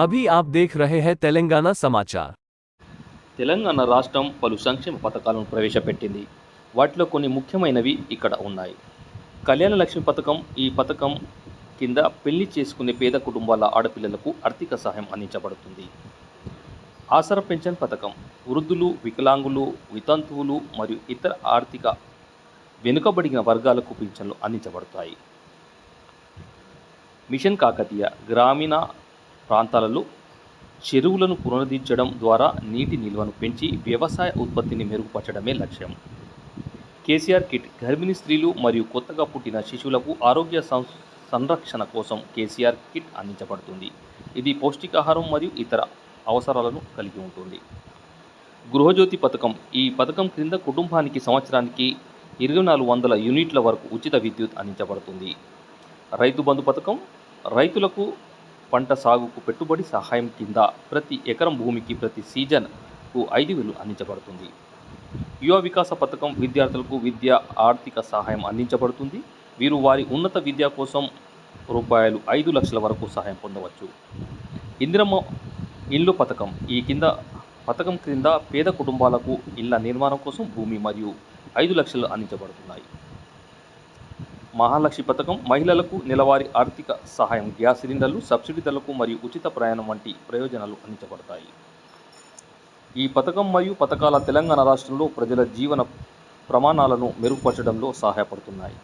अभी आप देख रहे हैं तेलंगाना समाचार। తెలంగాణ రాష్ట్రం పలు సంక్షేమ పథకాలను ప్రవేశపెట్టింది. వాటిలో కొన్ని ముఖ్యమైనవి ఇక్కడ ఉన్నాయి. కళ్యాణ లక్ష్మి పథకం. ఈ పథకం కింద పెళ్లి చేసుకునే పేద కుటుంబాల ఆడపిల్లలకు ఆర్థిక సహాయం అందించబడుతుంది. ఆసరా పెన్షన్ పథకం. వృద్ధులు, వికలాంగులు, వితంతువులు మరియు ఇతర ఆర్థిక వెనుకబడిన వర్గాలకు పింఛన్లు అందించబడతాయి. మిషన్ కాకతీయ. గ్రామీణ ప్రాంతాలలో చెరువులను పునరుద్ధరించడం ద్వారా నీటి నిల్వను పెంచి వ్యవసాయ ఉత్పత్తిని మెరుగుపరచడమే లక్ష్యం. కేసీఆర్ కిట్. గర్భిణీ స్త్రీలు మరియు కొత్తగా పుట్టిన శిశువులకు ఆరోగ్య సంరక్షణ కోసం కేసీఆర్ కిట్ అందించబడుతుంది. ఇది పౌష్టికాహారం మరియు ఇతర అవసరాలను కలిగి ఉంటుంది. గృహజ్యోతి పథకం. ఈ పథకం క్రింద కుటుంబానికి సంవత్సరానికి 2400 యూనిట్ల వరకు ఉచిత విద్యుత్ అందించబడుతుంది. రైతు బంధు పథకం. రైతులకు పంట సాగుకు పెట్టుబడి సహాయం కింద ప్రతి ఎకరం భూమికి ప్రతి సీజన్కు 5000 అందించబడుతుంది. యువ వికాస పథకం. విద్యార్థులకు విద్య, ఆర్థిక సహాయం అందించబడుతుంది. వీరు వారి ఉన్నత విద్య కోసం ₹5 లక్షల వరకు సహాయం పొందవచ్చు. ఇందిరమ్మ ఇల్లు పథకం. ఈ పథకం క్రింద పేద కుటుంబాలకు ఇళ్ల నిర్మాణం కోసం భూమి మరియు 5 లక్షలు అందించబడుతున్నాయి. మహాలక్ష్మి పథకం. మహిళలకు నెలవారీ ఆర్థిక సహాయం, గ్యాస్ సిలిండర్లు, సబ్సిడీ ధరలకు మరియు ఉచిత ప్రయాణం వంటి ప్రయోజనాలు అందించబడతాయి. ఈ పథకం మరియు పథకాల తెలంగాణ రాష్ట్రంలో ప్రజల జీవన ప్రమాణాలను మెరుగుపరచడంలో సహాయపడుతున్నాయి.